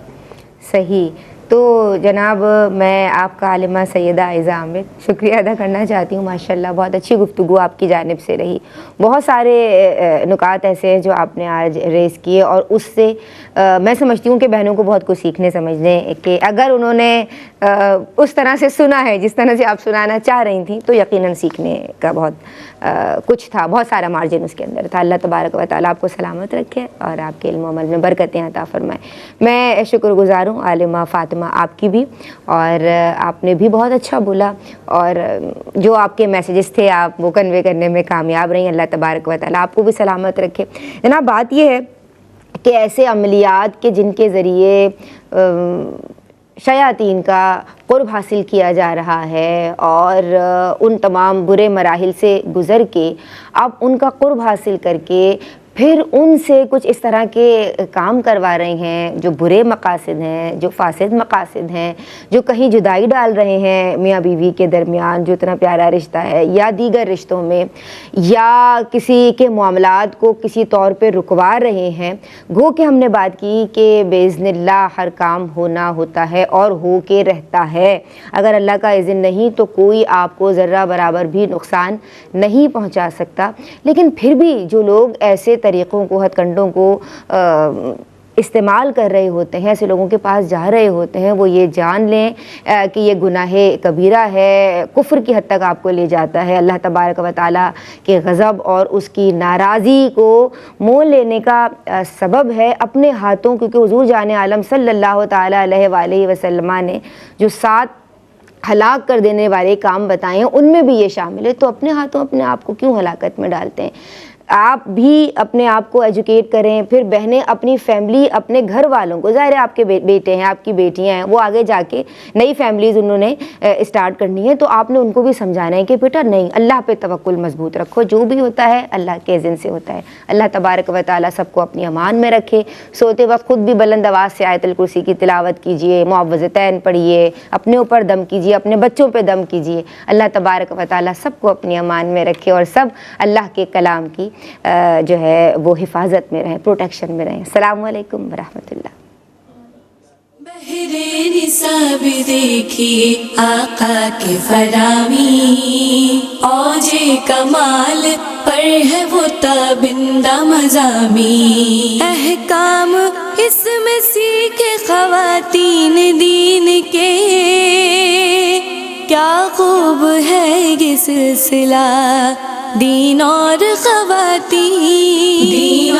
صحیح. تو جناب میں آپ کا عالمہ سیدہ عائزہ عامر شکریہ ادا کرنا چاہتی ہوں. ماشاءاللہ بہت اچھی گفتگو آپ کی جانب سے رہی. بہت سارے نکات ایسے ہیں جو آپ نے آج ریز کیے اور اس سے میں سمجھتی ہوں کہ بہنوں کو بہت کچھ سیکھنے سمجھنے کہ اگر انہوں نے اس طرح سے سنا ہے جس طرح سے آپ سنانا چاہ رہی تھیں تو یقیناً سیکھنے کا بہت کچھ تھا، بہت سارا مارجن اس کے اندر تھا. اللہ تبارک و تعالیٰ آپ کو سلامت رکھے اور آپ کے علم و عمل میں برکتیں عطا فرمائے. میں شکر گزار ہوں عالمہ فاطمہ آپ کی بھی، اور آپ نے بھی بہت اچھا بولا اور جو آپ کے میسیجز تھے آپ وہ کنوے کرنے میں کامیاب رہی. اللہ تبارک و تعالیٰ آپ کو بھی سلامت رکھے. جناب بات یہ ہے کہ ایسے عملیات کے جن کے ذریعے شیاطین کا قرب حاصل کیا جا رہا ہے اور ان تمام برے مراحل سے گزر کے اب ان کا قرب حاصل کر کے پھر ان سے کچھ اس طرح کے کام کروا رہے ہیں جو برے مقاصد ہیں، جو فاسد مقاصد ہیں، جو کہیں جدائی ڈال رہے ہیں میاں بیوی کے درمیان جو اتنا پیارا رشتہ ہے، یا دیگر رشتوں میں، یا کسی کے معاملات کو کسی طور پہ رکوا رہے ہیں. گو کہ ہم نے بات کی کہ باذن اللہ ہر کام ہونا ہوتا ہے اور ہو کے رہتا ہے. اگر اللہ کا اذن نہیں تو کوئی آپ کو ذرہ برابر بھی نقصان نہیں پہنچا سکتا. لیکن پھر بھی جو لوگ ایسے طریقوں کو، ہتھ کنڈوں کو استعمال کر رہے ہوتے ہیں، ایسے لوگوں کے پاس جا رہے ہوتے ہیں، وہ یہ جان لیں کہ یہ گناہ کبیرہ ہے، کفر کی حد تک آپ کو لے جاتا ہے. اللہ تبارک و تعالیٰ کے غضب اور اس کی ناراضی کو مول لینے کا سبب ہے اپنے ہاتھوں. کیونکہ حضور جان عالم صلی اللہ تعالیٰ علیہ وآلہ وسلم نے جو 7 ہلاک کر دینے والے کام بتائے ہیں ان میں بھی یہ شامل ہے. تو اپنے ہاتھوں اپنے آپ کو کیوں ہلاکت میں ڈالتے ہیں؟ آپ بھی اپنے آپ کو ایجوکیٹ کریں. پھر بہنیں اپنی فیملی، اپنے گھر والوں کو، ظاہر ہے آپ کے بیٹے ہیں، آپ کی بیٹیاں ہیں، وہ آگے جا کے نئی فیملیز انہوں نے اسٹارٹ کرنی ہے، تو آپ نے ان کو بھی سمجھانا ہے کہ بیٹا نہیں، اللہ پہ توکل مضبوط رکھو، جو بھی ہوتا ہے اللہ کے اذن سے ہوتا ہے. اللہ تبارک و تعالیٰ سب کو اپنی امان میں رکھے. سوتے وقت خود بھی بلند آواز سے آیت الکرسی کی تلاوت کیجئے، معوذتین پڑھیے، اپنے اوپر دم کیجئے، اپنے بچوں پہ دم کیجئے. اللہ تبارک و تعالیٰ سب کو اپنی امان میں رکھے اور سب اللہ کے کلام کی جو ہے وہ حفاظت میں رہیں، پروٹیکشن میں رہیں. السلام علیکم ورحمۃ اللہ. بہرے نصاب دیکھیے آقا کے فرامی، اوج کمال پر ہے وہ تابندہ مضامی. احکام اس میں سیکھے خواتین دین کے، کیا خوب ہے یہ سلسلہ دین اور خواتین.